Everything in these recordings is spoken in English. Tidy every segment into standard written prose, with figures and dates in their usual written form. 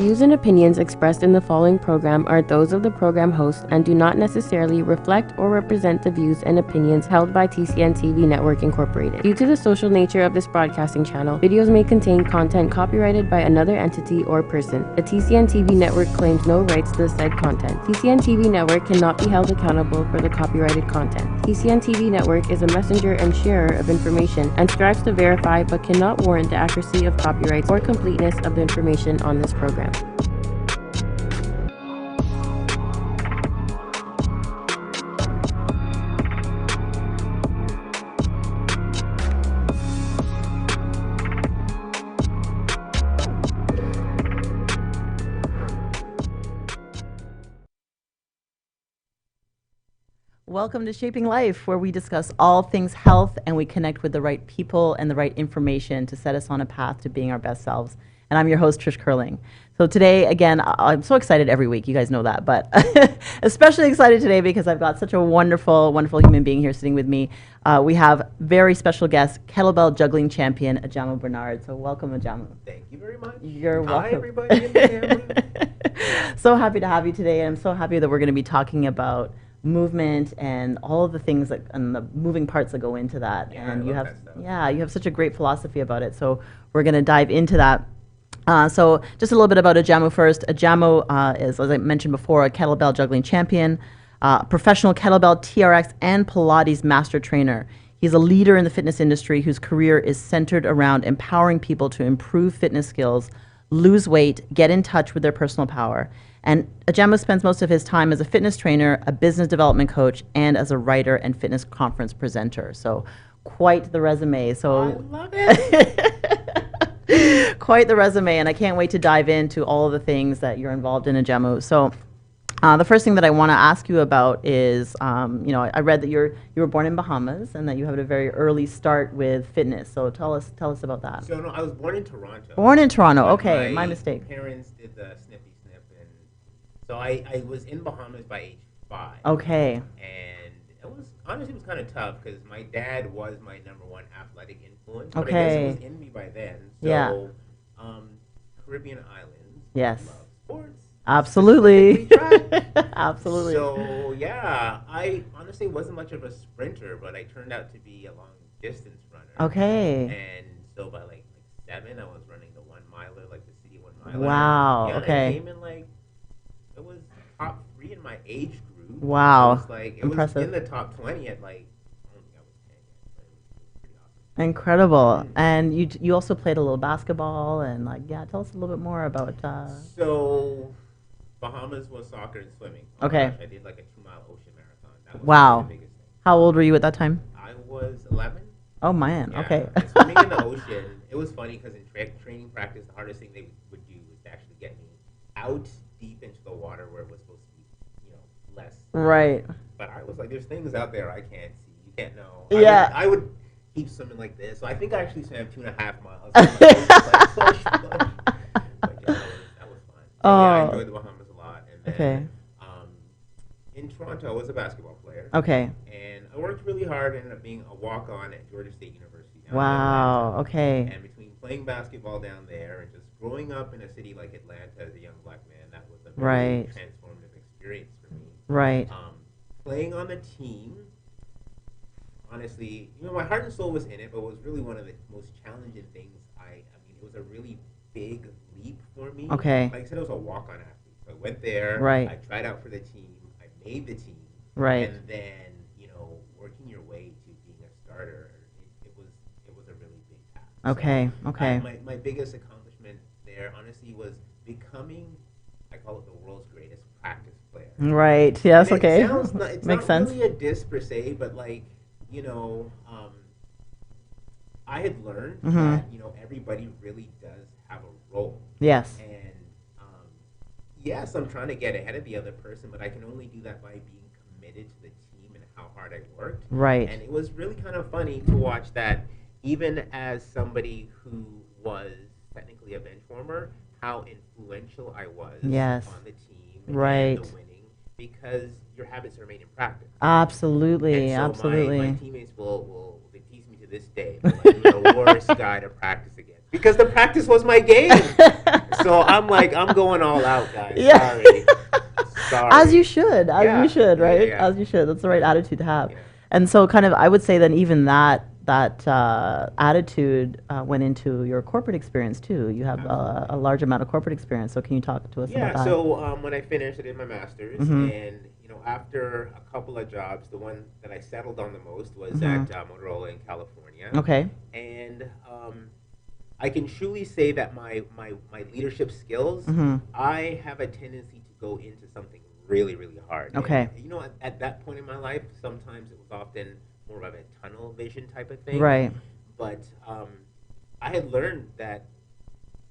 views and opinions expressed in the following program are those of the program host and do not necessarily reflect or represent the views and opinions held by TCN TV Network Incorporated. Due to the social nature of this broadcasting channel, videos may contain content copyrighted by another entity or person. The TCN TV Network claims no rights to the said content. TCN TV Network cannot be held accountable for the copyrighted content. TCN TV Network is a messenger and sharer of information and strives to verify but cannot warrant the accuracy of copyrights or completeness of the information on this program. Welcome to Shaping Life, where we discuss all things health and we connect with the right people and the right information to set us on a path to being our best selves. And I'm your host, Trish Curling. So today, again, I'm so excited every week. You guys know that, but especially excited today because I've got such a wonderful, wonderful human being here sitting with me. We have very special guest, Kettlebell Juggling Champion, Ajamu Bernard. So welcome, Ajamu. Thank you very much. You're welcome. Hi, everybody in the family. So happy to have you today. And I'm so happy that we're going to be talking about movement and all of the things that and the moving parts that go into that. Yeah, and I you love have that stuff. you have such a great philosophy about it. So we're going to dive into that. So just a little bit about Ajamu first. Ajamu is, as I mentioned before, a kettlebell juggling champion, professional kettlebell, TRX, and Pilates master trainer. He's a leader in the fitness industry whose career is centered around empowering people to improve fitness skills, lose weight, get in touch with their personal power. And Ajamu spends most of his time as a fitness trainer, a business development coach, and as a writer and fitness conference presenter. So quite the resume. So I love it. quite the resume, and I can't wait to dive into all of the things that you're involved in, Ajamu. So the first thing that I want to ask you about is, I read that you were born in Bahamas and that you had a very early start with fitness. So tell us about that. So, no, I was born in Toronto. Born in Toronto. But Okay, my mistake. Parents did the snippy snip, and so I was in Bahamas by age 5. Okay. And it was honestly kind of tough because my dad was my number one athletic influence. But I Okay. guess it was in me by then. So, Yeah. Caribbean islands. Yes. Love sports. Absolutely. specifically track. Absolutely. So yeah, I honestly wasn't much of a sprinter, but I turned out to be a long distance runner. Okay. And so by like 7, I was running the 1 miler, like the city 1 miler. Wow. Yeah, Okay. I came in it was top 3 in my age group. Wow. It Impressive. was in the top 20 at I don't think I was 10 yet, but it was pretty awesome. Incredible. And you also played a little basketball and tell us a little bit more about. So Bahamas was soccer and swimming. Oh my Okay. gosh, I did like a 2-mile ocean marathon. That was Wow. the biggest thing. How old were you at that time? I was 11. Oh man. Yeah, Okay. and swimming in the ocean, it was funny because in training practice, the hardest thing they would do was to actually get me out deep into the water where it was supposed to be, less. Right. But I was like, there's things out there I can't see. You can't know. Yeah. I would keep swimming like this. So I think I actually swam 2.5 miles. I was like, push. But yeah, that was fun. Yeah, I enjoyed the Bahamas a lot. And then, Okay. in Toronto, I was a basketball player. Okay. And I worked really hard. Ended up being a walk-on at Georgia State University. down in Wow. Atlanta. Okay. And between playing basketball down there and just growing up in a city like Atlanta as a young black man, that was a very Right. transformative experience for me. Right. Playing on the team, honestly, my heart and soul was in it, but it was really one of the most challenging things. It was a really big leap for me. Okay. Like I said, it was a walk-on athlete. So I went there. Right. I tried out for the team. I made the team. Right. And then, working your way to being a starter, it was a really big task. Okay. Okay. My biggest accomplishment there, honestly, was becoming, I call it the world's greatest practice player. Right. Yes. And Okay. It's Makes not sense. really a diss per se, but I had learned that everybody really does have a role. Yes. And yes, I'm trying to get ahead of the other person, but I can only do that by being committed to the team and how hard I worked. Right. And it was really kind of funny to watch that, even as somebody who was technically a bench warmer, how influential I was Yes. on the team Right. and the winning, because your habits are made in practice. Absolutely. And so Absolutely. my teammates will they tease me to this day. They're like, you're the worst guy to practice against. because the practice was my game. So I'm like, I'm going all out, guys. Yeah. Sorry. As you should, Yeah. you should, Yeah, right? yeah. As you should. That's the right attitude to have. Yeah. And so, kind of, I would say then even that attitude went into your corporate experience too. You have a large amount of corporate experience. So, can you talk to us about that? Yeah. So when I finished, I did my master's, and after a couple of jobs, the one that I settled on the most was at Motorola in California. Okay. And I can truly say that my leadership skills, I have a tendency to go into something really, really hard. Okay. And, at that point in my life, sometimes it was often more of a tunnel vision type of thing. Right. But I had learned that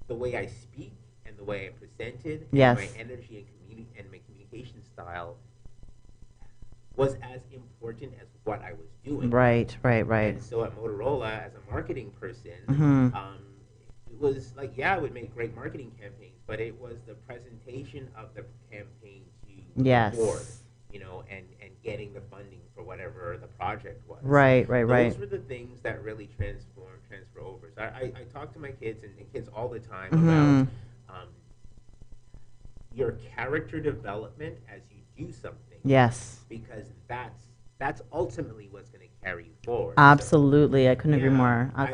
the way I speak and the way I presented, Yes. and my energy and my communication style was as important as what I was doing. Right. And so at Motorola, as a marketing person, it was like, I would make great marketing campaigns, but it was the presentation of the campaign to Yes. the board, and getting the funding for whatever the project was. Right. Those were the things that really transfer over. So I talk to my kids and kids all the time about your character development as you do something. Yes. Because that's ultimately what's going to carry you forward. Absolutely. I couldn't agree Yeah. more. I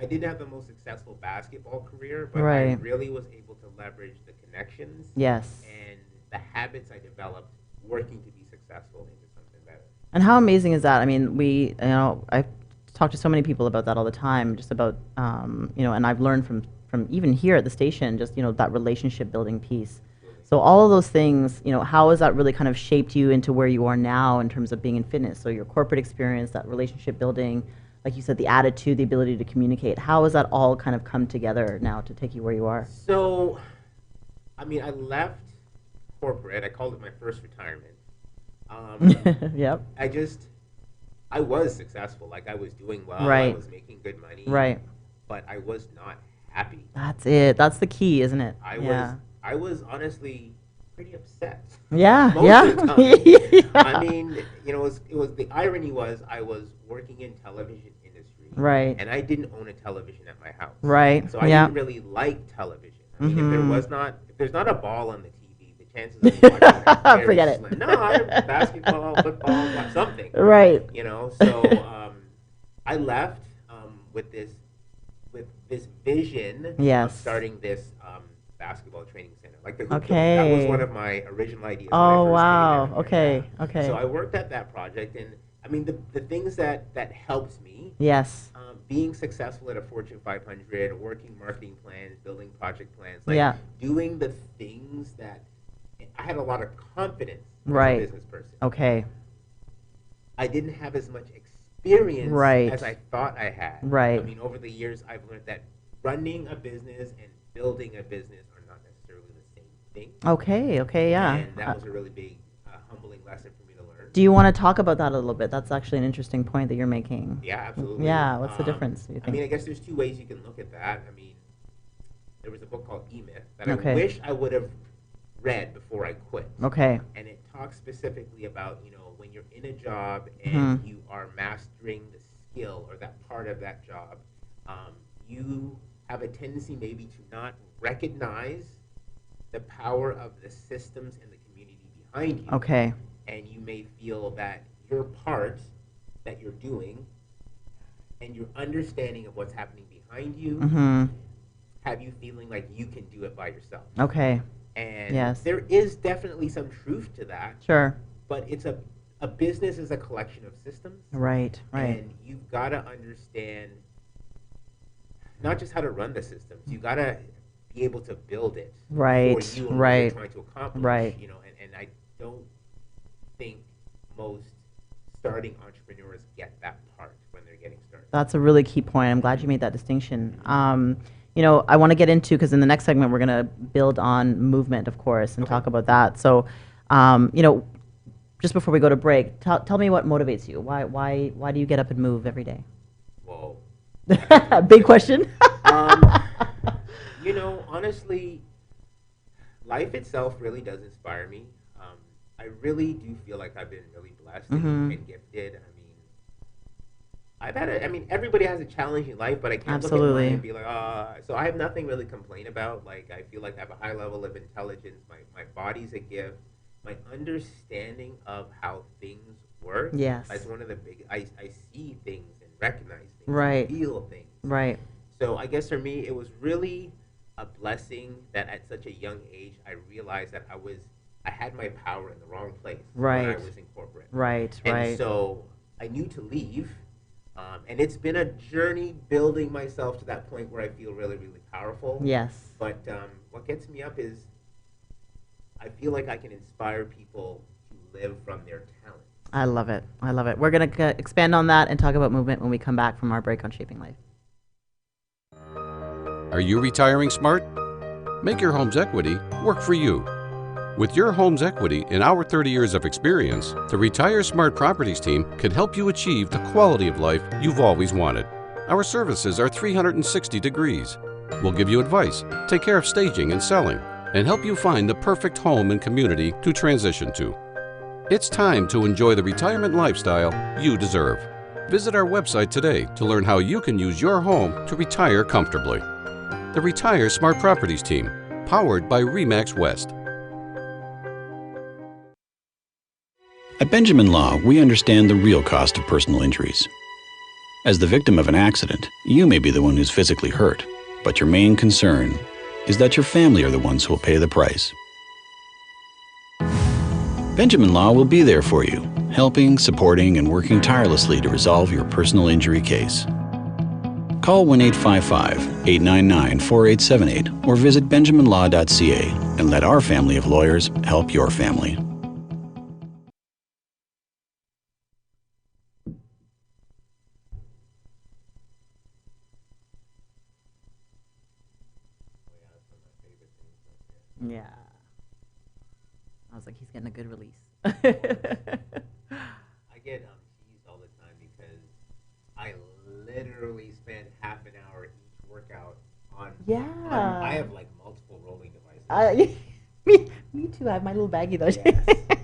didn't have the most successful basketball career, but I Right. really was able to leverage the connections Yes. and the habits I developed working to be successful into something better. And how amazing is that? I mean, I talk to so many people about that all the time, just about, and I've learned from even here at the station, just, that relationship building piece. So all of those things, how has that really kind of shaped you into where you are now in terms of being in fitness? So your corporate experience, that relationship building, like you said, the attitude, the ability to communicate, how has that all kind of come together now to take you where you are? So, I left corporate. I called it my first retirement. Yep. I was successful. Like, I was doing well. Right. I was making good money. Right. But I was not happy. That's it. That's the key, isn't it? I was honestly pretty upset. Yeah. Most of the time. Yeah. It was the irony was I was working in television industry. Right. And I didn't own a television at my house. Right. So I didn't really like television. If there's not a ball on the TV, the chances of me watching it are very Forget it. slim. No, basketball, football, something. Right. So I left with this vision Yes. of starting this basketball training center. Like the hoop Okay. That was one of my original ideas. Oh, when I first wow. came in. Okay. Yeah. Okay. So I worked at that project, and the things that helped me, Yes. being successful at a Fortune 500, working marketing plans, building project plans, doing the things that I had a lot of confidence as a business person. Okay. I didn't have as much experience Right. as I thought I had. Right. Over the years, I've learned that running a business and building a business are not necessarily the same thing. Okay, yeah. And that was a really big, humbling lesson for me to learn. Do you want to talk about that a little bit? That's actually an interesting point that you're making. Yeah, absolutely. Yeah, what's the difference, do you think? I guess there's two ways you can look at that. There was a book called E-Myth that Okay. I wish I would have read before I quit. Okay. And it talks specifically about, when you're in a job and you are mastering the skill or that part of that job, you have a tendency maybe to not recognize the power of the systems and the community behind you. Okay. And you may feel that your part that you're doing and your understanding of what's happening behind you have you feeling like you can do it by yourself. Okay. And Yes. there is definitely some truth to that. Sure. But it's a business is a collection of systems. Right. And you've got to understand not just how to run the systems. You got to be able to build it Right. for you and what Right. you're trying to accomplish. Right. And I don't think most starting entrepreneurs get that part when they're getting started. That's a really key point. I'm glad you made that distinction. I want to get into, because in the next segment, we're going to build on movement, of course, and talk about that. So, just before we go to break, tell me what motivates you. Why do you get up and move every day? Whoa. Big question. Honestly, life itself really does inspire me. I really do feel like I've been really blessed and gifted. I've had I mean, everybody has a challenging life, but I can't look at Absolutely. mine and be like, so I have nothing really to complain about. Like, I feel like I have a high level of intelligence. My body's a gift. My understanding of how things work. Yes. That's one of the big, I see things and recognize things Right. and feel things. Right. So I guess for me, it was really a blessing that at such a young age, I realized that I had my power in the wrong place when I Right. was in corporate. Right. And Right. so I knew to leave. And it's been a journey building myself to that point where I feel really, really powerful. Yes. But what gets me up is I feel like I can inspire people to live from their talent. I love it. I love it. We're going to expand on that and talk about movement when we come back from our break on Shaping Life. Are you retiring smart? Make your home's equity work for you. With your home's equity and our 30 years of experience, the Retire Smart Properties team can help you achieve the quality of life you've always wanted. Our services are 360 degrees. We'll give you advice, take care of staging and selling, and help you find the perfect home and community to transition to. It's time to enjoy the retirement lifestyle you deserve. Visit our website today to learn how you can use your home to retire comfortably. The Retire Smart Properties team, powered by RE/MAX West. At Benjamin Law, we understand the real cost of personal injuries. As the victim of an accident, you may be the one who's physically hurt, but your main concern is that your family are the ones who will pay the price. Benjamin Law will be there for you, helping, supporting, and working tirelessly to resolve your personal injury case. Call 1-855-899-4878 or visit benjaminlaw.ca and let our family of lawyers help your family. Yeah. I was like, he's getting a good release. I get teased all the time because I literally spend half an hour each workout on. Yeah. I have like multiple rolling devices. Me too. I have my little baggie though. Yes,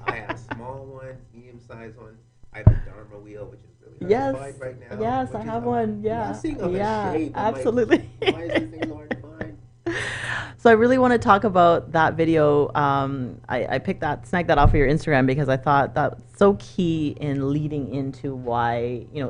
I have small ones, medium-sized ones. I have a Dharma wheel, which is really hard to find right now. Yes, which I is have a one. Yeah. blessing of a Yeah. shape. I'm Absolutely. Like, why is this thing hard to find? So I really want to talk about that video. I snagged that off of your Instagram because I thought that's so key in leading into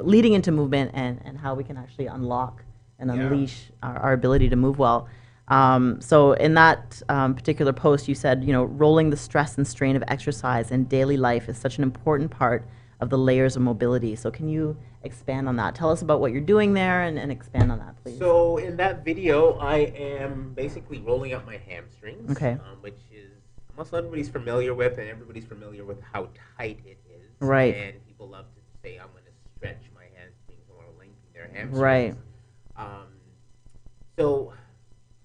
leading into movement and how we can actually unlock and unleash our ability to move well. So in that particular post, you said, rolling the stress and strain of exercise in daily life is such an important part of the layers of mobility. So can you expand on that? Tell us about what you're doing there and expand on that, please. So in that video, I am basically rolling up my hamstrings, Okay. Which is a muscle everybody's familiar with, and everybody's familiar with how tight it is. Right. And people love to say, I'm going to stretch my hamstrings, I want to lengthen their hamstrings. Right. So,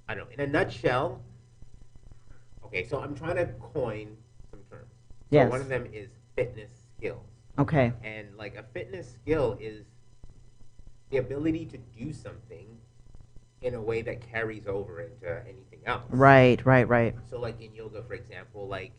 I don't know, in a nutshell, okay, so I'm trying to coin some terms. So Yes. one of them is fitness skills. Okay. And like a fitness skill is the ability to do something in a way that carries over into anything else. Right. So like in yoga, for example, like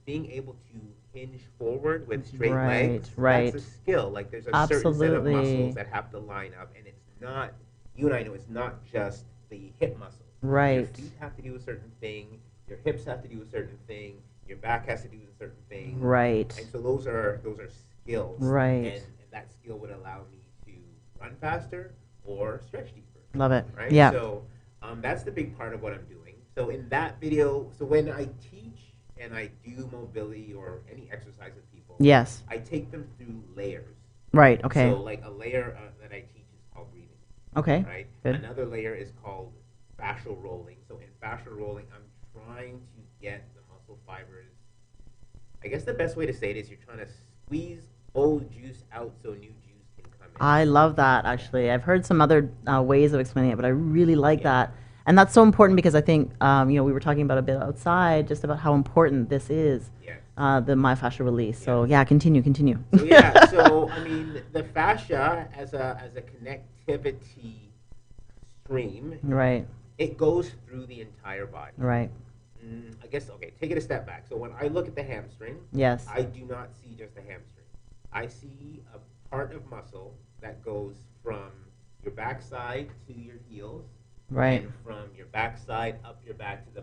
being able to hinge forward with straight legs, right. that's a skill. Like there's a certain set of Absolutely. muscles that have to line up, and it's not, you and I know, it's not just the hip muscles. Your Right. feet have to do a certain thing, your hips have to do a certain thing, your back has to do a certain thing. Right. And so those are skills. Right. And that skill would allow me to run faster or stretch deeper. Love it. Right? Yeah. So that's the big part of what I'm doing. So in that video, so when I teach and I do mobility or any exercise with people, Yes. I take them through layers. Right. Okay. So like a layer that I teach is called breathing. Okay. Right. Good. Another layer is called fascial rolling. So in fascial rolling, I'm trying to get the muscle fibers. I guess the best way to say it is you're trying to squeeze old juice out so new juice can come in. I love that, actually. I've heard some other ways of explaining it, but I really like that. And that's so important because I think, we were talking about a bit outside, just about how important this is, Yes. the myofascial release. So, yeah, continue. So yeah, so I mean, the fascia as a connectivity stream, Right. it goes through the entire body. Right. I guess, okay, take it a step back. So when I look at the hamstring, Yes. I do not see just the hamstring. I see a part of muscle that goes from your backside to your heels, Right. and from your backside up your back to the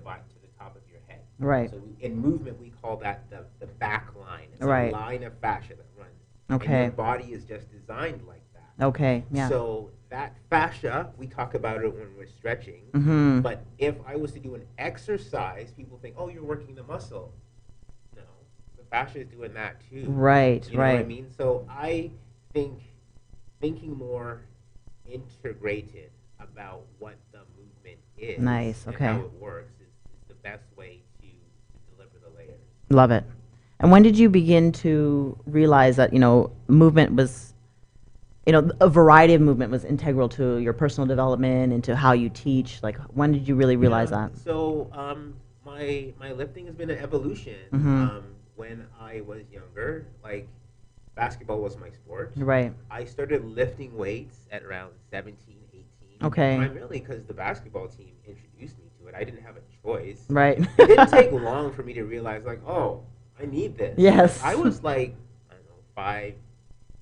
top of your head. Right. So in movement, we call that the back line. It's Right. a line of fascia that runs. Okay. And your body is just designed like that. Okay. Yeah. So that fascia, we talk about it when we're stretching. Mm-hmm. But if I was to do an exercise, people think, oh, you're working the muscle. No, the fascia is doing that too. Right. You know right. what I mean? So I think thinking more integrated about what the movement is Nice, and okay. how it works is the best way to deliver the layers. Love it. And when did you begin to realize that, movement was, a variety of movement was integral to your personal development and to how you teach? Like, when did you really realize that? So my lifting has been an evolution. Mhm. When I was younger, like basketball was my sport. Right. I started lifting weights at around 17, 18. Okay. Primarily because the basketball team introduced me to it. I didn't have a choice. Right. It didn't take long for me to realize, like, oh, I need this. Yes. I was like, I don't know,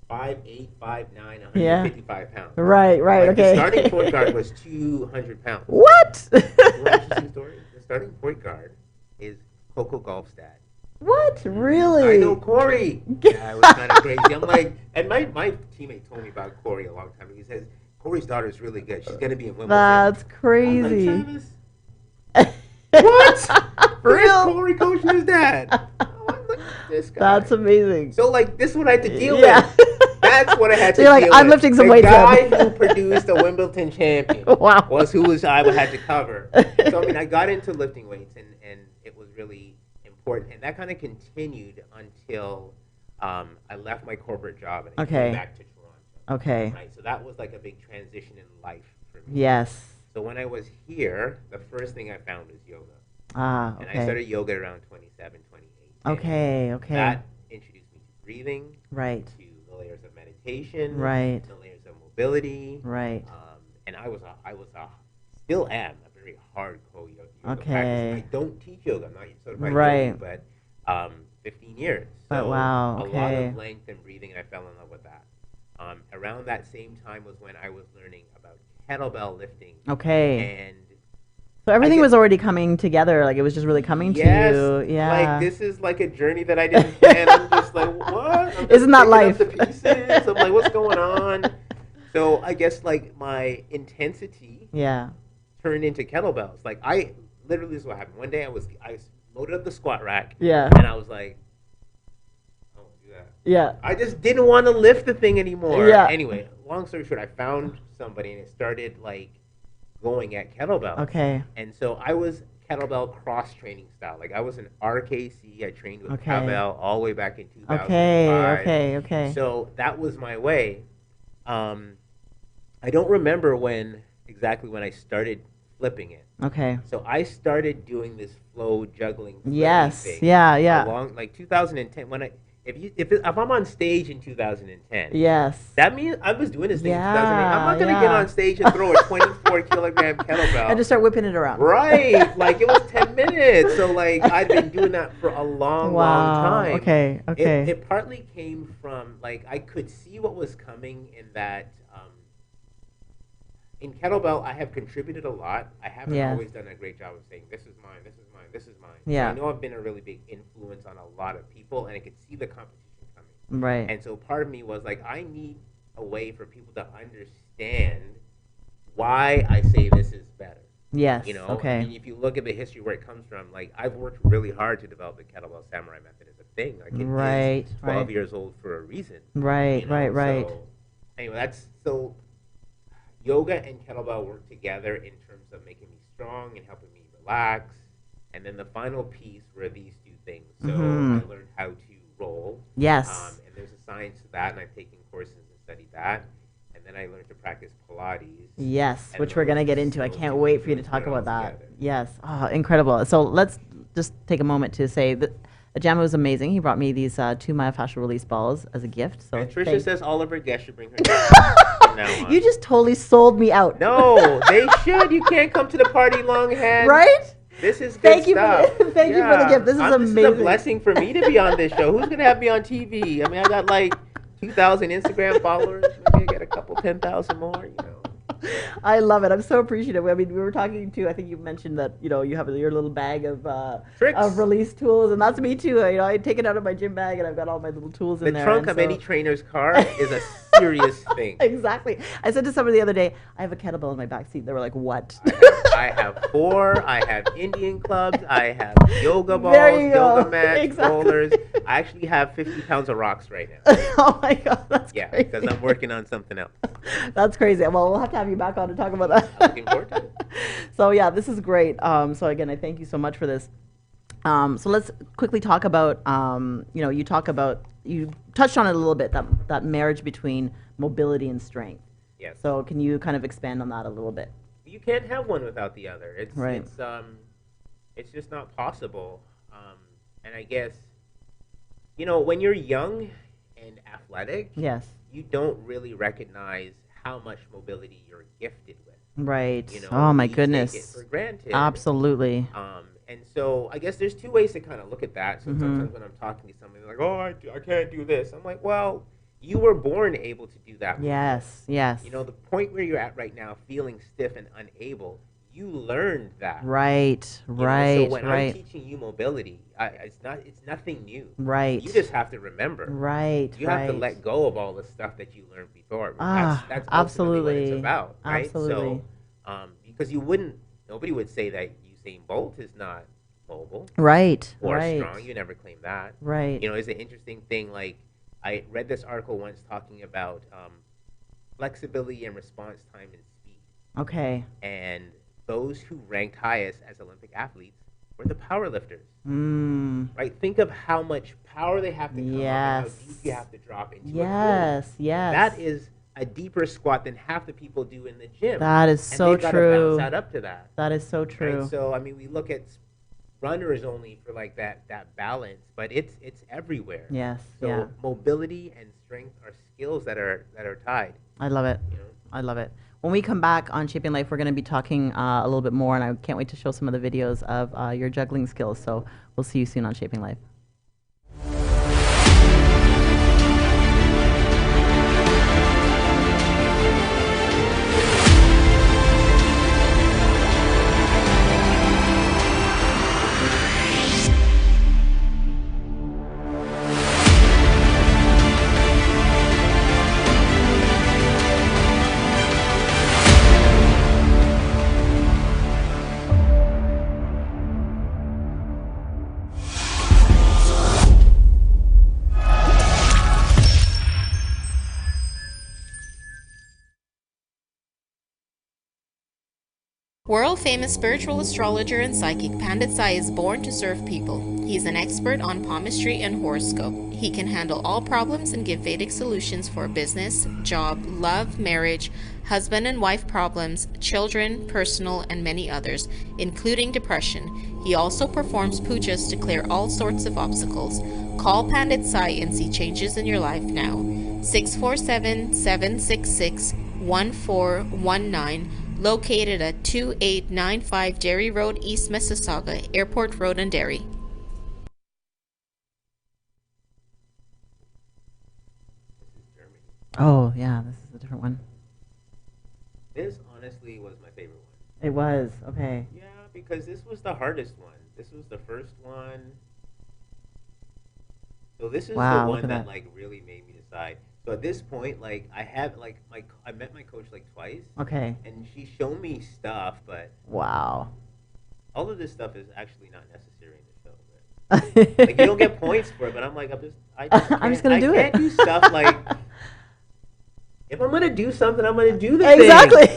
5'8", 5'9", Yeah. 155 pounds. Right, Like, okay. The starting point guard was 200 pounds. What? You want an interesting story? The starting point guard is Coco Golf's dad. What? Really? I know Corey. Yeah, it was kind of crazy. I'm like, and my teammate told me about Corey a long time ago. He says, Corey's daughter is really good. She's going to be in Wimbledon. That's I'm like, crazy. Travis, what? For Where's real? Corey coaching his dad? Oh, look at this guy. That's amazing. So, like, this is what I had to deal Yeah. with. That's what I had So to you're like, deal I'm with. lifting some the weights guy then. who produced a Wimbledon champion Wow. was who I had to cover. So, I mean, I got into lifting weights, and it was really important. And that kind of continued until I left my corporate job and I Okay. came back to Toronto. Okay. Right. So that was like a big transition in life for me. Yes. So when I was here, the first thing I found was yoga. Ah, And I okay. started yoga around 27, 28. Okay, okay. That introduced me to breathing, Right. to the layers of meditation, Right. the layers of mobility. Right. And I still am a very hardcore yoga Okay. practice. I don't teach yoga. I'm not certified Right. yogi, but 15 years. But So wow, a lot okay. of length and breathing, and I fell in love with that. Around that same time was when I was learning about kettlebell lifting. Okay. And So everything get- was already coming together. Like, it was just really coming yes, to you. Yeah. like this is like a journey that I didn't plan. I'm just like, what? I'm just Isn't that picking life? up the pieces. I'm like, what's going on? So I guess like my intensity Yeah. turned into kettlebells. Like I literally, this is what happened. One day I loaded up the squat rack. Yeah. And I was like, I won't do that. Yeah. I just didn't want to lift the thing anymore. Yeah. Anyway, long story short, I found somebody and it started like going at kettlebells. Okay. And so I was kettlebell cross training style. Like I was an RKC. I trained with Okay. kettlebell all the way back in 2005. Okay. So that was my way. I don't remember exactly when I started flipping it. Okay. So I started doing this flow juggling Yes. thing. Yeah. Yeah. Along like 2010 if I'm on stage in 2010. Yes. That means I was doing this thing in Yeah, 2008. I'm not going to get yeah. on stage and throw a 24-kilogram kettlebell. And just start whipping it around. Right. Like, it was 10 minutes. So, like, I'd been doing that for a long, long time. Okay. Okay. It partly came from, like, I could see what was coming in that. In kettlebell, I have contributed a lot. I haven't Yes. always done a great job of saying, this is mine, this is mine, this is mine. Yeah. So I know I've been a really big influence on a lot of people, and I could see the competition coming. Right. And so part of me was like, I need a way for people to understand why I say this is better. Yes. You know, Okay. and if you look at the history where it comes from, like I've worked really hard to develop the kettlebell samurai method as a thing. Like it Right, is 12 right. years old for a reason. Right. you know? Right. So, anyway, so yoga and kettlebell work together in terms of making me strong and helping me relax. And then the final piece were these two things. So Mhm. I learned how to roll. Yes. And there's a science to that, and I've taken courses and studied that. And then I learned to practice Pilates. Yes, And which we're going to those get into. I so can't two wait for you to things talk put all about that. together. Yes. Oh, incredible. So let's just take a moment to say that Ajamu was amazing. He brought me these 2 myofascial release balls as a gift. So And Tricia thank- says all of her guests should bring her from now on. You just totally sold me out. No, they should. You can't come to the party long-hand. Right? This is good Thank you stuff. for- thank you for the gift. This is This is a amazing. blessing for me to be on this show. Who's going to have me on TV? I mean, I got like 2,000 Instagram followers. Maybe I get a couple 10,000 more. You know. I love it. I'm so appreciative. I mean, we were talking to, I think you mentioned that, you have your little bag Tricks. of release tools, and that's me too. I take it out of my gym bag, and I've got all my little tools in there. The trunk of any trainer's car is a serious thing. Exactly. I said to somebody the other day, I have a kettlebell in my back seat. They were like, what? I have 4. I have Indian clubs. I have yoga balls, There you go. yoga mats, Exactly. rollers. I actually have 50 pounds of rocks right now. Oh my God, that's Yeah, crazy. because I'm working on something else. That's crazy. Well, we'll have to have you back on to talk about that. I'm looking forward to it. So yeah, this is great. So again, I thank you so much for this. So let's quickly talk about, you touched on it a little bit, that marriage between mobility and strength. Yes. So can you kind of expand on that a little bit? You can't have one without the other. Right. It's just not possible. And I guess, when you're young and athletic, Yes. you don't really recognize how much mobility you're gifted with. Right. You know, Oh my you goodness. Take it for granted. Absolutely. And so I guess there's 2 ways to kind of look at that. So sometimes when I'm talking to somebody, they're like, oh, I can't do this. I'm like, well, you were born able to do that. Yes. Yes. The point where you're at right now, feeling stiff and unable, you learned that. Right. So when I'm Right. teaching you mobility, it's nothing new. Right. You just have to remember. Right. You have to let go of all the stuff that you learned before. Ah, That's ultimately what absolutely. it's about, right? Absolutely. So, because nobody would say that Usain Bolt is not mobile Right. or Right. strong. You never claim that. Right. It's an interesting thing. Like, I read this article once talking about flexibility and response time and speed. Okay. And those who ranked highest as Olympic athletes were the powerlifters. Right? Think of how much power they have to come up and how Yes. deep you have to drop into a pool. Yes. Yes. That is a deeper squat than half the people do in the gym. That is and so they've got to true. bounce out up to that. That is so true. Right? So we look at runners only for like that balance, but it's everywhere. Yes. So Yeah. mobility and strength are skills that are tied. I love it. I love it. When we come back on Shaping Life, we're going to be talking a little bit more, and I can't wait to show some of the videos of your juggling skills. So we'll see you soon on Shaping Life. World-famous spiritual astrologer and psychic Pandit Sai is born to serve people. He's an expert on palmistry and horoscope. He can handle all problems and give Vedic solutions for business, job, love, marriage, husband and wife problems, children, personal, and many others, including depression. He also performs pujas to clear all sorts of obstacles. Call Pandit Sai and see changes in your life now. 647-766-1419. Located at 2895 Derry Road, East Mississauga, Airport Road and Derry. This is Germany. Oh, yeah, this is a different one. This honestly was my favorite one. It was. Okay. Yeah, because this was the hardest one. This was the first one. So this is Wow, the look one at that that. really made me decide. So at this point, I met my coach twice, Okay. and she showed me stuff, but Wow. all of this stuff is actually not necessary in the show. But, you don't get points for it, but I'm like, I'm just gonna do it. I can't do stuff like. If I'm gonna do something, I'm gonna do the thing. Exactly.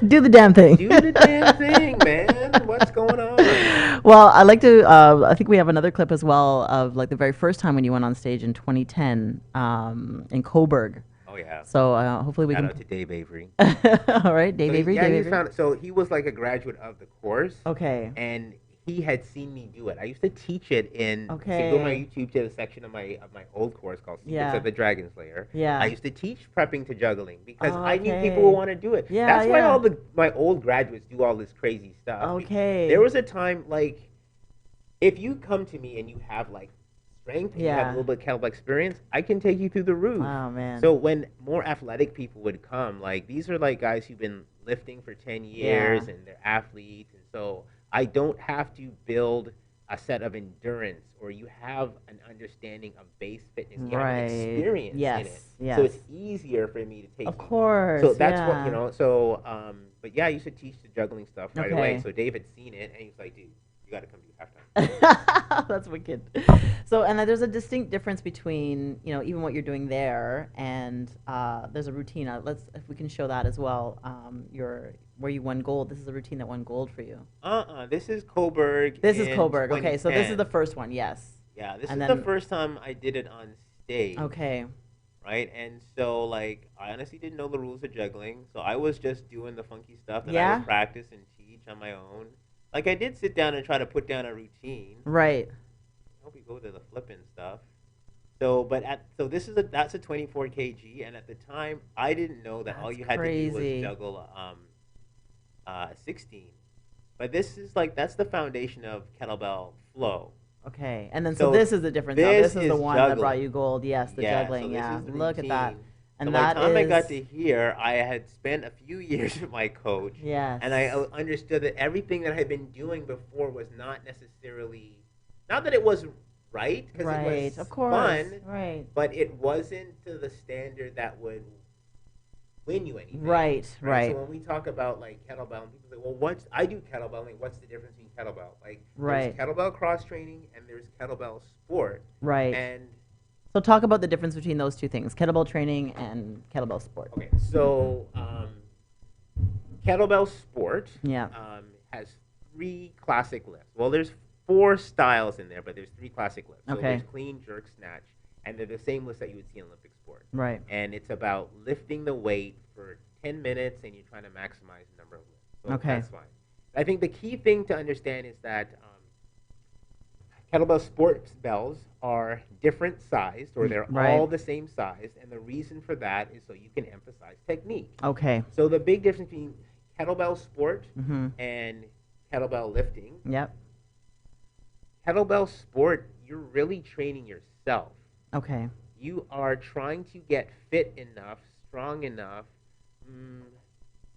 Do the damn thing. Do the damn thing, man. What's going on? Well, I like to. I think we have another clip as well of the very first time when you went on stage in 2010 in Coburg. Oh yeah. So hopefully we Shout can. out to Dave Avery. All right, Dave Avery. Yeah, Dave Avery. so he was like a graduate of the course. Okay. And he had seen me do it. I used to teach it in. Okay. So you go to my YouTube to the section of my old course called Secrets Yeah. of the Dragon Slayer. Yeah. I used to teach prepping to juggling because Oh, I knew okay. people would want to do it. Yeah, That's why yeah. all my old graduates do all this crazy stuff. Okay. There was a time if you come to me and you have strength and you have a little bit of kettlebell experience, I can take you through the roof. Oh, man. So when more athletic people would come, like these are like guys who've been lifting for 10 years and they're athletes, and so I don't have to build a set of endurance, or you have an understanding of base fitness. You have an experience in it. So it's easier for me to take Of course. So that's what, you know, so, but yeah, I used to teach the juggling stuff right away. Okay. So Dave had seen it, and he was like, dude, you got to come do halftime. That's wicked. So, and there's a distinct difference between, you know, even what you're doing there, and there's a routine. Let's, if we can show that as well. Where you won gold. This is a routine that won gold for you. This is Coburg. This is Coburg. Okay, so this is 2010. the first one. Yes. Yeah, this And is then- the first time I did it on stage. Okay. Right, and so like I honestly didn't know the rules of juggling, so I was just doing the funky stuff that I would practice and teach on my own. Like I did sit down and try to put down a routine. Right. I hope we go to the flipping stuff. So, this is that's a 24 kg, and at the time I didn't know that all you had to do was juggle 16. But this is like that's the foundation of kettlebell flow. Okay, and then so this is the difference. This is the one that brought you gold. Yes, the juggling. So Look at that. And so by the time I got is to here, I had spent a few years with my coach. Yes. And I understood that everything that I had been doing before was not necessarily, not that it was right, because it was fun, but it wasn't to the standard that would win you anything. Right. So when we talk about like kettlebell, and people say, well, I do kettlebell, like what's the difference between kettlebell? Like there's kettlebell cross training and there's kettlebell sport. Right. And so talk about the difference between those two things, kettlebell training and kettlebell sport. Okay, so kettlebell sport has 3 classic lifts. Well, there's 4 styles in there, but there's 3 classic lifts. So there's clean, jerk, snatch, and they're the same lifts that you would see in Olympic sport. Right. And it's about lifting the weight for 10 minutes, and you're trying to maximize the number of lifts. So that's fine. I think the key thing to understand is that kettlebell sports bells are different sized, or they're all the same size, and the reason for that is so you can emphasize technique. Okay. So the big difference between kettlebell sport and kettlebell lifting. Yep. Kettlebell sport, you're really training yourself. Okay. You are trying to get fit enough, strong enough,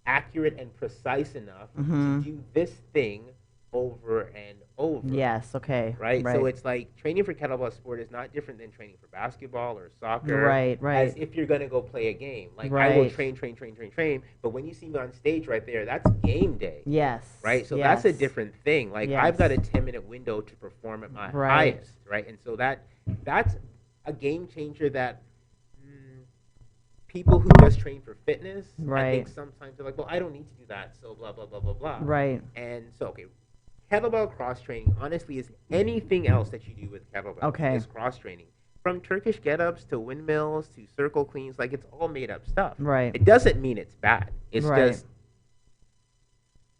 accurate and precise enough to do this thing over and over. Yes, okay. Right? So it's like training for kettlebell sport is not different than training for basketball or soccer. Right. As if you're going to go play a game. Like I will train, but when you see me on stage right there, that's game day. Yes. Right? So that's a different thing. Like I've got a 10-minute window to perform at my highest, right? And so that's a game changer that people who just train for fitness, I think sometimes they're like, well, I don't need to do that, so blah, blah, blah, blah, blah. Right. And so, okay, kettlebell cross-training, honestly, is anything else that you do with kettlebell. Okay. Is cross-training. From Turkish get-ups to windmills to circle cleans, like it's all made-up stuff. Right. It doesn't mean it's bad. It's just,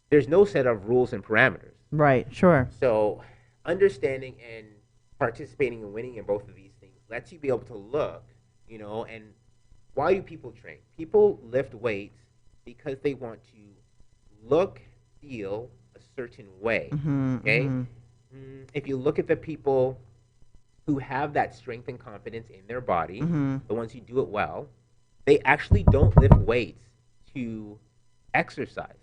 there's no set of rules and parameters. Right, sure. So understanding and participating and winning in both of these things lets you be able to look, you know, and why do people train? People lift weights because they want to look, feel a certain way, okay? If you look at the people who have that strength and confidence in their body, the ones who do it well, they actually don't lift weights to exercise.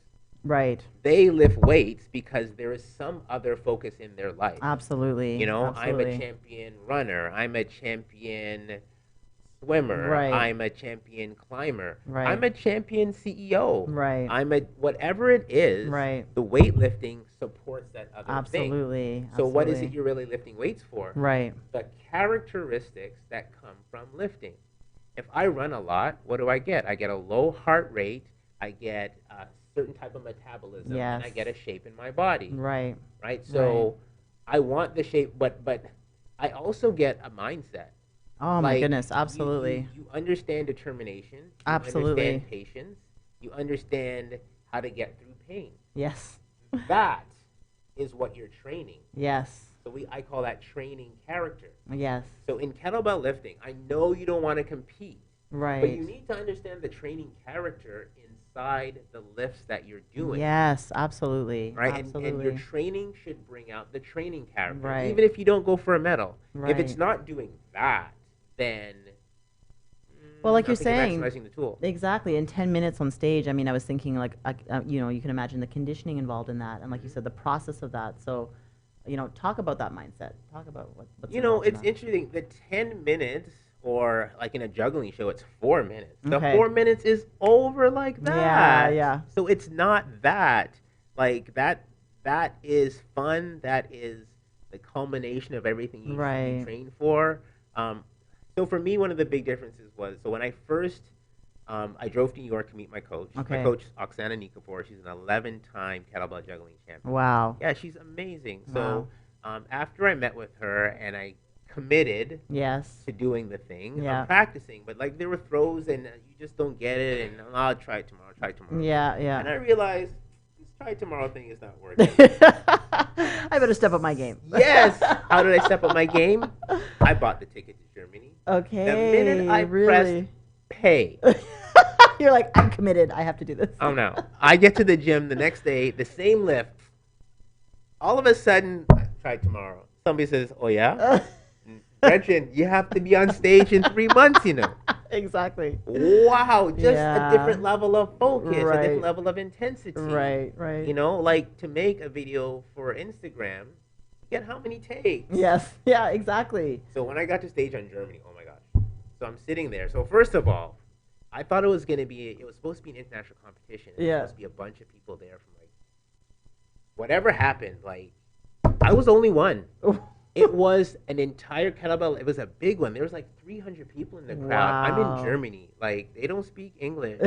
Right. They lift weights because there is some other focus in their life. Absolutely. You know, absolutely. I'm a champion runner. I'm a champion swimmer. Right. I'm a champion climber. Right. I'm a champion CEO. Right. I'm a whatever it is. Right. The weightlifting supports that other thing. Absolutely. So what is it you're really lifting weights for? Right. The characteristics that come from lifting. If I run a lot, what do I get? I get a low heart rate. I get a certain type of metabolism, and I get a shape in my body. Right. Right. So I want the shape, but I also get a mindset. Oh my goodness, absolutely. You understand determination. You Absolutely. understand patience. You understand how to get through pain. Yes. That is what you're training. Yes. So I call that training character. Yes. So in kettlebell lifting, I know you don't want to compete. Right. But you need to understand the training character in inside the lifts that you're doing. Yes, absolutely. Right, Absolutely. and your training should bring out the training character, Right. even if you don't go for a medal. Right. If it's not doing that, then Well, like I you're think you're saying, maximizing the tool. exactly. In 10 minutes on stage, I mean, I was thinking like, you know, you can imagine the conditioning involved in that, and like you said, the process of that. So, you know, talk about that mindset. Talk about what's You know, involved in it's that. interesting. The 10 minutes, or like in a juggling show, it's 4 minutes. The Okay. 4 minutes is over like that. Yeah. So it's not that. Like that is fun. That is the culmination of everything you Right. train for. So for me, one of the big differences was, so when I first, I drove to New York to meet my coach. Okay. My coach, Oksana Nikapour, she's an 11-time kettlebell juggling champion. Wow. Yeah, she's amazing. Wow. So after I met with her and I committed Yes. to doing the thing, Yeah. I'm practicing, but like there were throws and you just don't get it, and I'll try it tomorrow, Yeah, And I yeah. realized this try tomorrow thing is not working. I better step up my game. Yes. How did I step up my game? I bought the ticket to Germany. Okay. The minute I really. pressed pay, You're like, I'm committed. I have to do this. oh no, I get to the gym the next day, the same lift. All of a sudden, try tomorrow. Somebody says, "Oh yeah, Gretchen, you have to be on stage in 3 months." You know. Exactly. Wow, just Yeah. a different level of focus, a Right. different level of intensity. Right. You know, like to make a video for Instagram, you get how many takes? Yes. Yeah, exactly. So when I got to stage on Germany, oh my gosh. So I'm sitting there. So first of all, I thought it was supposed to be an international competition. It was Yeah. supposed to be a bunch of people there from like, whatever happened, like, I was only one. It was an entire kettlebell. It was a big one. There was like 300 people in the crowd. I'm Wow. in Germany. Like, they don't speak English.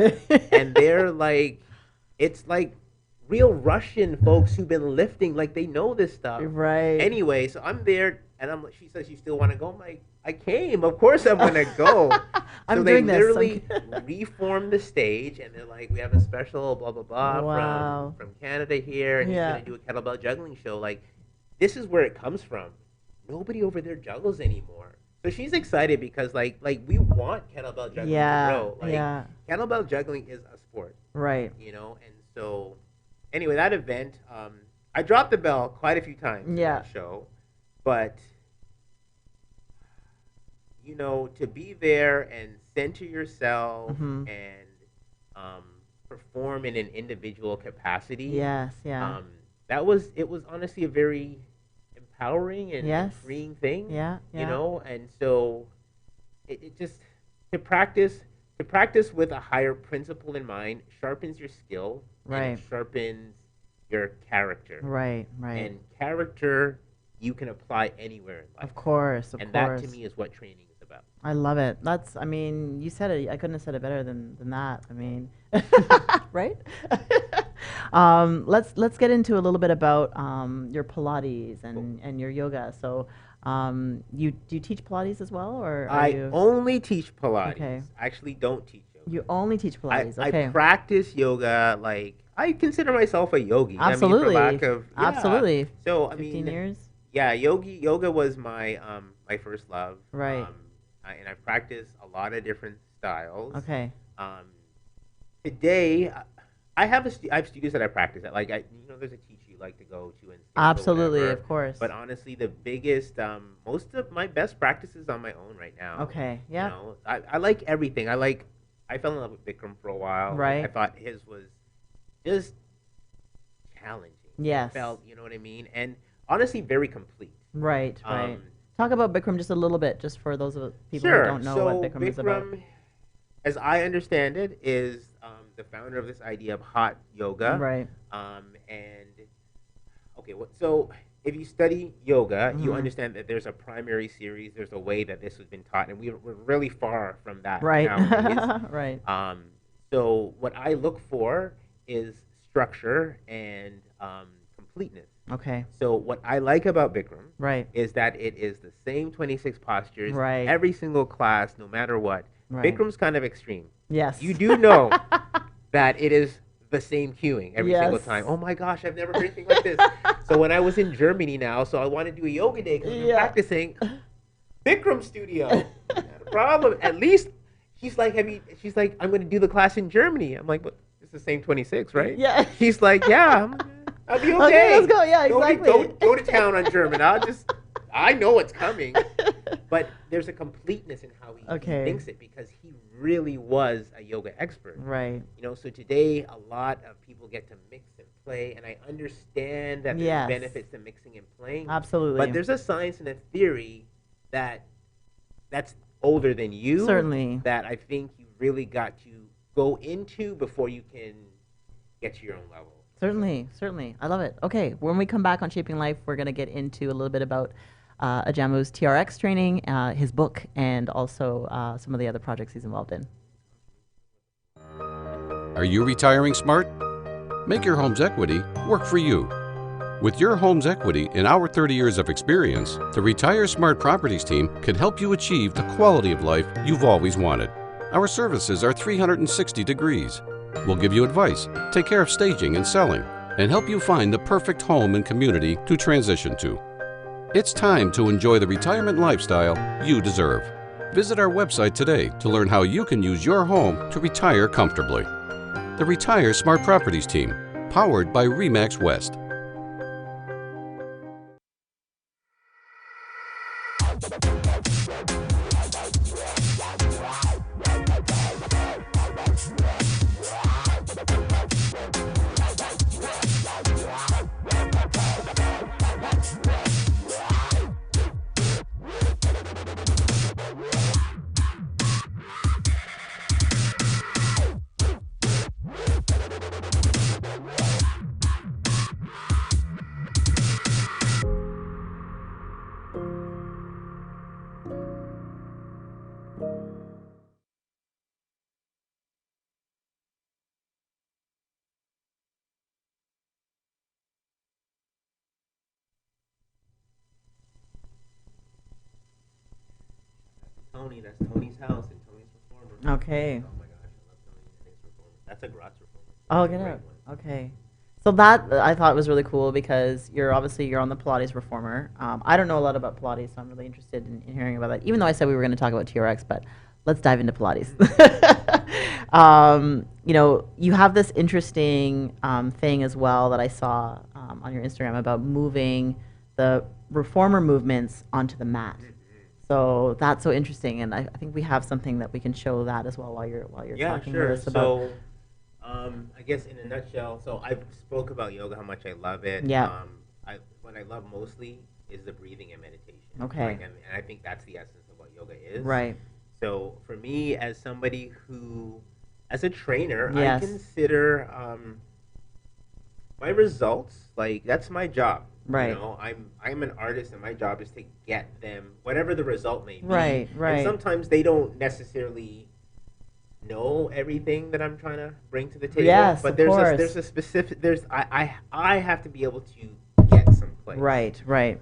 And they're like, it's like real Russian folks who've been lifting. Like, they know this stuff. Right. Anyway, so I'm there, and she says, "You still want to go?" I'm like, "I came. Of course I'm going to go." I'm so doing they this. literally reformed the stage, and they're like, "We have a special blah, blah, blah Wow. from Canada here, and Yeah. he's going to do a kettlebell juggling show." Like, this is where it comes from. Nobody over there juggles anymore. So she's excited because, like we want kettlebell juggling Yeah. to grow. Like, Yeah. kettlebell juggling is a sport, Right. you know? And so, anyway, that event, I dropped the bell quite a few times Yeah. on the show, but you know, to be there and center yourself Mhm. and perform in an individual capacity, Yes. Yeah. it was honestly a very empowering and Yes. freeing thing. Yeah. You know, and so it just to practice with a higher principle in mind sharpens your skill, and Right. it sharpens your character. Right. And character you can apply anywhere in life. Of course. Of and course. that to me is what training is about. I love it. I mean, you said it. I couldn't have said it better than that. I mean, right? Let's get into a little bit about your Pilates and your yoga. So, do you teach Pilates as well, or are I you? only teach Pilates. Okay. I actually don't teach yoga. You only teach Pilates. Okay. I practice yoga, like I consider myself a yogi. Absolutely. I mean, for lack of, yeah. Absolutely. So I 15 mean, years. yeah, yoga was my my first love. Right. And I practice a lot of different styles. Okay. Today, I have studios that I practice at. Like there's a teacher you like to go to and stay or Absolutely, whatever. of course. But honestly, the biggest, most of my best practices on my own right now. Okay. Yeah. You know, I like everything. I fell in love with Bikram for a while. Right. I thought his was just challenging. Yes. It felt, you know what I mean? And honestly, very complete. Right. Right. Um, Talk about Bikram just a little bit, just for those of people Sure. who don't know so what Bikram is about. as I understand it, is the founder of this idea of hot yoga. Right. So if you study yoga, you Mhm. understand that there's a primary series, there's a way that this has been taught, and we're really far from that Right. nowadays. Right. So what I look for is structure and completeness. Okay. So what I like about Bikram Right. is that it is the same 26 postures Right. every single class, no matter what. Right. Bikram's kind of extreme. Yes. You do know that it is the same cueing every single Yes. time. Oh my gosh, I've never heard anything like this. So when I was in Germany now, so I want to do a yoga day because I'm Yeah. practicing. Bikram studio, not a problem. At least she's like, I'm going to do the class in Germany. I'm like, but this the same 26, right? Yeah. He's like, yeah, I'll be okay. Okay, let's go. Yeah, exactly. Go to town on German. I know what's coming. But there's a completeness in how he thinks it, because he really was a yoga expert. Right. You know, so today a lot of people get to mix and play, and I understand that there's benefits to mixing and playing. Absolutely. But there's a science and a theory that's older than you. Certainly. That I think you really got to go into before you can get to your own level. Certainly, certainly. I love it. Okay, when we come back on Shaping Life, we're going to get into a little bit about Ajamu's TRX training, his book, and also some of the other projects he's involved in. Are you retiring smart? Make your home's equity work for you. With your home's equity in our 30 years of experience, the Retire Smart Properties team can help you achieve the quality of life you've always wanted. Our services are 360 degrees. We'll give you advice, take care of staging and selling, and help you find the perfect home and community to transition to. It's time to enjoy the retirement lifestyle you deserve. Visit our website today to learn how you can use your home to retire comfortably. The Retire Smart Properties team, powered by RE/MAX West. Tony, that's Tony's house and Tony's Reformer. Okay. Oh my gosh, I love Tony and his Reformer. That's a Graz Reformer. Oh, That's a get great out. one. Okay. So that I thought was really cool because you're on the Pilates Reformer. I don't know a lot about Pilates, so I'm really interested in hearing about that. Even though I said we were going to talk about TRX, but let's dive into Pilates. You know, you have this interesting thing as well that I saw on your Instagram about moving the Reformer movements onto the mat. So that's so interesting, and I think we have something that we can show that as well while you're talking with us about. So, I guess in a nutshell, so I've spoke about yoga, how much I love it. Yeah. What I love mostly is the breathing and meditation. Okay. Like, and I think that's the essence of what yoga is. Right. So for me, as somebody who, as a trainer, Yes. I consider my results, like, that's my job. Right. You know, I'm an artist, and my job is to get them whatever the result may be. Right, right. And sometimes they don't necessarily know everything that I'm trying to bring to the table. Yes, but of there's course. there's a specific I have to be able to get someplace. Right, right.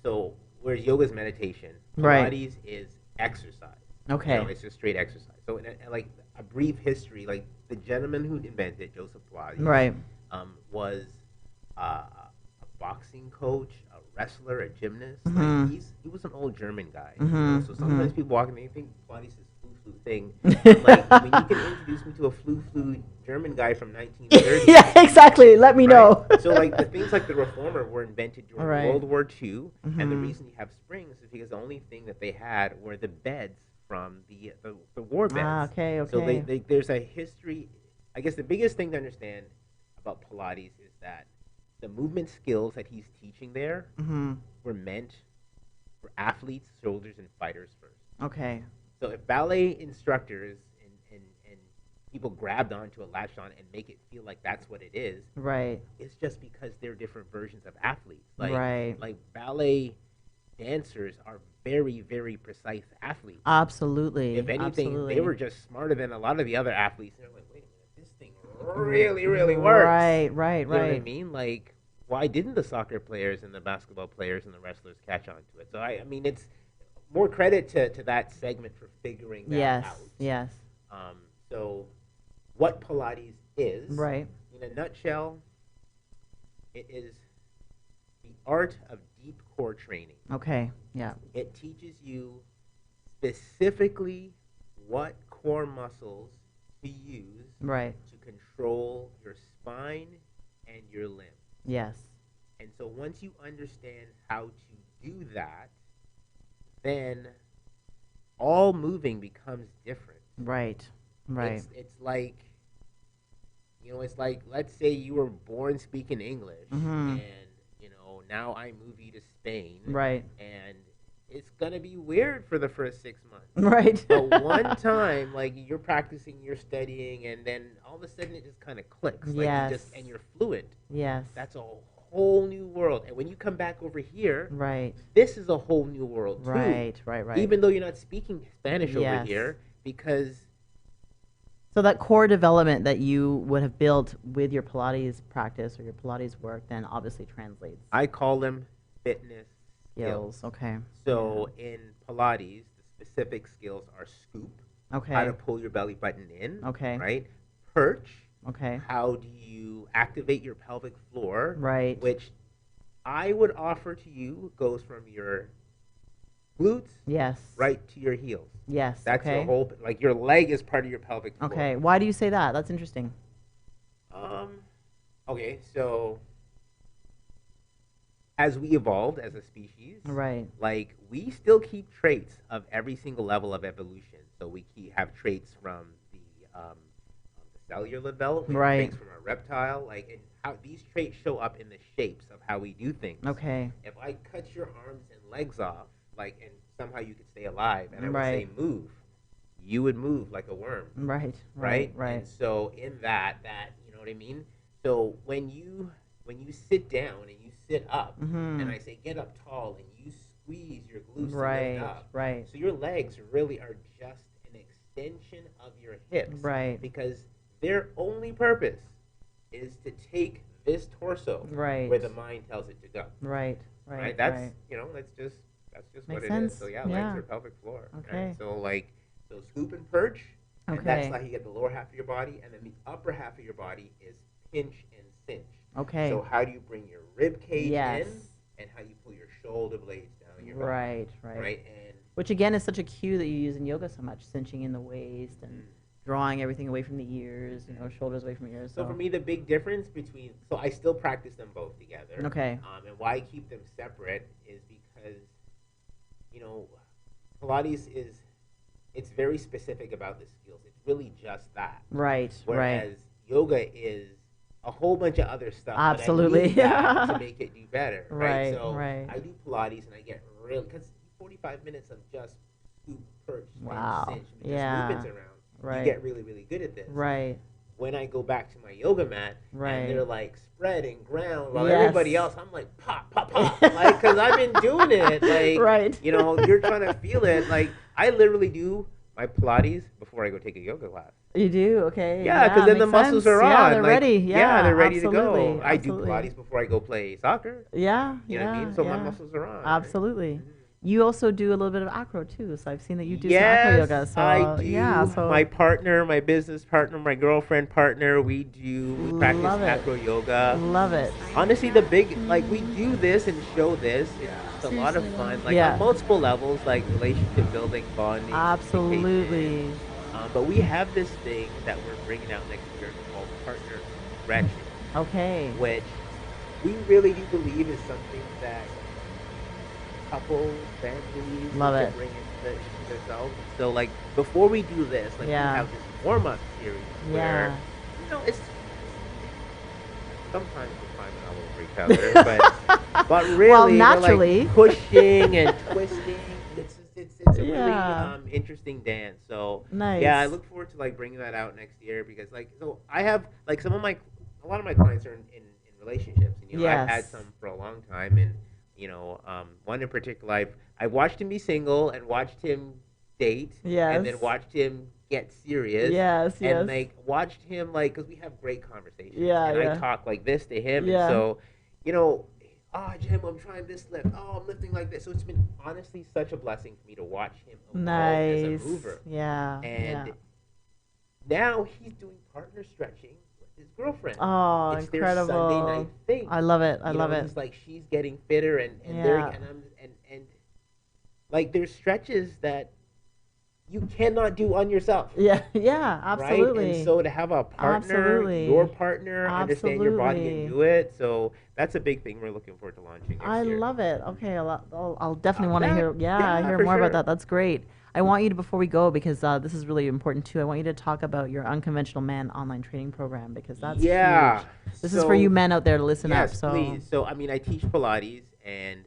So whereas yoga's meditation, Right. Pilates is exercise. Okay. You know, it's just straight exercise. So like a brief history, like the gentleman who invented Joseph Pilates, Right. was a boxing coach, a wrestler, a gymnast. Mhm. Like he was an old German guy. Mhm, So sometimes mhm. people walk in and they think Pilates is flu thing. I'm like, I mean, you can introduce me to a flu German guy from 1930. Yeah, exactly. Let me know. So like the things like the Reformer were invented during Right. World War II, and the Mhm. reason you have springs is because the only thing that they had were the beds from the war beds. Ah, okay, So okay. there's a history. I guess the biggest thing to understand about Pilates is that the movement skills that he's teaching there Mhm. were meant for athletes, soldiers, and fighters first. Okay. So if ballet instructors and people grabbed onto a latched on and make it feel like that's what it is, Right. it's just because they're different versions of athletes. Like, Right. Like ballet dancers are very, very precise athletes. Absolutely. If anything, absolutely. they were just smarter than a lot of the other athletes. They're like, wait a minute, this thing really, really works. Right, right, You know what I right. mean? Like, why didn't the soccer players and the basketball players and the wrestlers catch on to it? So I mean, it's more credit to that segment for figuring that Yes, out. yes. So what Pilates is, Right. in a nutshell, it is the art of deep core training. Okay. Yeah. It teaches you specifically what core muscles to use Right. to control your spine and your limbs. Yes. And so once you understand how to do that, then all moving becomes different. Right. Right. It's like, it's like, let's say you were born speaking English, and now I move you to Spain, Right. and it's gonna be weird for the first 6 months. Right. But one time, like, you're practicing, you're studying, and then all of a sudden it just kind of clicks. Like, Yes. and you're fluent. Yes. That's a whole new world. And when you come back over here, Right. this is a whole new world too. Right. Right. Even though you're not speaking Spanish over Yes. here, because So that core development that you would have built with your Pilates practice or your Pilates work then obviously translates. I call them fitness Skills. Okay. So in Pilates, the specific skills are scoop, Okay. how to pull your belly button in, Okay. right? Perch, Okay. how do you activate your pelvic floor, Right. which I would offer to you goes from your glutes Yes. right to your heels. Yes. That's okay. your whole, like, your leg is part of your pelvic floor. Okay. Why do you say that? That's interesting. Okay, so as we evolved as a species, Right. like, we still keep traits of every single level of evolution. So we have traits from the cellular development, Right. traits from our reptile, like, and how these traits show up in the shapes of how we do things. Okay. If I cut your arms and legs off, like, and somehow you could stay alive, and I would Right. say move, you would move like a worm, Right. right? Right. And so in that, you know what I mean? So when you sit down and you sit up, Mhm. and I say get up tall, and you squeeze your glutes to Right. lift up, Right. so your legs really are just an extension of your hips, Right. because their only purpose is to take this torso Right. where the mind tells it to go. Right. Right. Right? That's right. that's just Makes what it sense. is. So yeah, Yeah. legs are pelvic floor. Okay. Right? So scoop and perch, and that's Okay. how you get the lower half of your body, and then the upper half of your body is pinch and cinch. Okay. So how do you bring your rib cage Yes. in, and how you pull your shoulder blades down your back, Right. Right. right? And Which again is such a cue that you use in yoga so much, cinching in the waist and drawing everything away from the ears, shoulders away from the ears. so for me, the big difference between, so I still practice them both together. Okay. And why I keep them separate is because, Pilates it's very specific about the skills. It's really just that. Right. Whereas Right. yoga is a whole bunch of other stuff. Absolutely. But I need that to make it do better. Right, So right. I do Pilates and I get really, because 45 minutes of just scoop, perch, Wow. and cinch, with Yeah. just movements around. Right. You get really, really good at this. Right. When I go back to my yoga mat, Right. and they're like spread and ground, while Yes. everybody else, I'm like pop, pop, pop, like, because I've been doing it, like, Right. you're trying to feel it, like, I literally do my Pilates before I go take a yoga class. You do? Okay. Yeah, because then the makes muscles sense. are on. Yeah, they're like, ready. Yeah, they're ready to absolutely, go. I do absolutely. Pilates before I go play soccer. Yeah. You know what I mean? So my yeah. muscles are on. right? Absolutely. You also do a little bit of acro too, so I've seen that you do Yes, some acro yoga. So I do. yeah, so My partner, my business partner, my girlfriend partner, we practice Love it. acro yoga. love it. Honestly, we do this and show this. It's a lot of fun, like, Yeah. on multiple levels, like relationship building, bonding. Absolutely. communication. But we have this thing that we're bringing out next year called partner stretching, Okay. which we really do believe is something that couples, families Love need it. to bring into themselves. So, like, before we do this, like, Yeah. we have this warm-up series where, Yeah. it's sometimes we're climbing all over each other, but really, Well, we're, naturally. like, pushing and twisting. It's a Yeah. really interesting dance. So Nice. yeah, I look forward to, like, bringing that out next year, because, like, so I have, like, a lot of my clients are in relationships, and I've had Yes. some for a long time, and one in particular, I've watched him be single and watched him date, and then Yes. watched him get serious, Yes, yes. and, like, watched him, like, because we have great conversations, Yeah, and yeah. I talk like this to him, Yeah. and so Jim, I'm trying this lift. Oh, I'm lifting like this. So it's been honestly such a blessing for me to watch him evolve Nice. as a mover. Yeah. And yeah. now he's doing partner stretching with his girlfriend. Oh, It's incredible. their Sunday night thing. I love it. I love it. He's like, she's getting fitter, and they're Yeah. and like, there's stretches that you cannot do on yourself. Yeah, yeah, absolutely. Right? And so to have a partner, Absolutely. your partner, understand your body Absolutely. and do it. So that's a big thing we're looking forward to launching next I year. love it. Okay, I'll definitely want to Yeah, hear. Yeah, yeah, hear for more sure. about that. That's great. I want you to, before we go, because this is really important too. I want you to talk about your Unconventional Man online training program, because that's Yeah. huge. This is for you So- men out there to listen up. Yes, So please. So I mean, I teach Pilates, and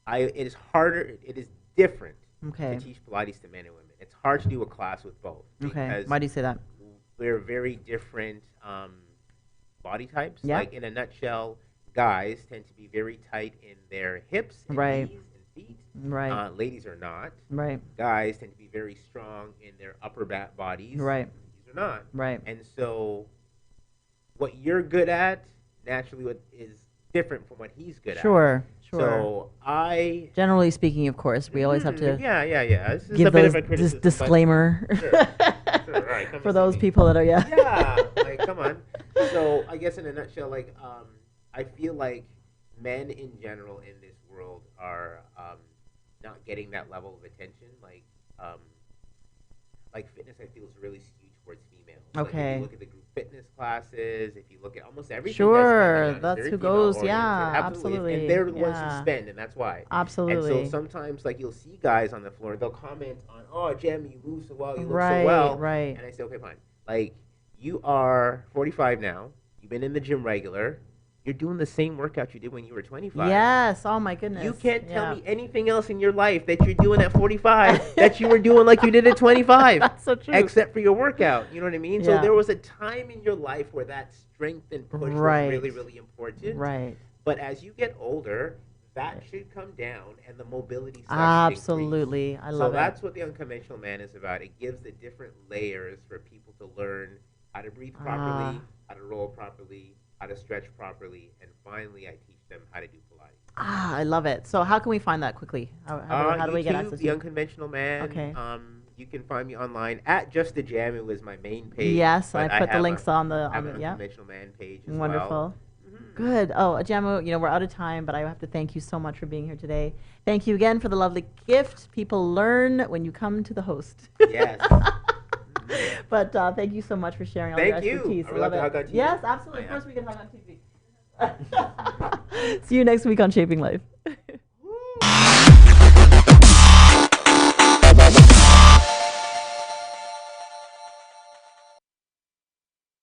it is harder. It is different okay, to teach Pilates to men and women. It's hard to do a class with both okay. because Why do you say that? we're very different body types. Yeah. Like in a nutshell, guys tend to be very tight in their hips, and Right. knees, and feet. Right, Ladies are not. right, Guys tend to be very strong in their upper back bodies. Right. Ladies are not. right. And so, what you're good at naturally what is different from what he's good at. Sure, sure. So I. Generally speaking, of course, we always have to Yeah. This is a give bit those of a criticism. but- disclaimer Sure. All right, come for and see those me. people that are Yeah, like come on. So I guess in a nutshell, like I feel like men in general in this world are not getting that level of attention. Like fitness, I feel is really skewed towards females. Like, if Okay. you look at the group fitness classes, if you look at almost everything. Sure, that's that's very who goes, female-oriented. yeah, Absolutely. absolutely, And they're the ones yeah. who spend, and that's why. Absolutely. And so sometimes, like, you'll see guys on the floor, they'll comment on, "Oh, Jem, you move so well, you look Right, so well." right. And I say, "Okay, fine. Like, you are 45 now. You've been in the gym regular. You're doing the same workout you did when you were 25. Yes. Oh my goodness. You can't tell Yeah. me anything else in your life that you're doing at 45 that you were doing like you did at 25. That's so true. Except for your workout. You know what I mean? Yeah. So there was a time in your life where that strength and push Right. was really, really important. Right. But as you get older, that should come down and the mobility starts to increase. Absolutely. I So love that's it. what the Unconventional Man is about. It gives the different layers for people to learn how to breathe properly, how to roll properly, how to stretch properly, and finally I teach them how to do Pilates. I love it. So how can we find that quickly? How do we get YouTube, access The to it? Unconventional Man. Okay. You can find me online at Just a Jam. It was my main page. Yes, but I put the have links a, on I have the an yeah. Unconventional Man page as Wonderful. well. Good. Oh, Ajamu, we're out of time, but I have to thank you so much for being here today. Thank you again for the lovely gift. People learn when you come to the host. Yes. But thank you so much for sharing all your Thank you. expertise. I would love to hug on TV. Yes, absolutely. Oh, Of yeah. course we can hug on TV. See you next week on Shaping Life.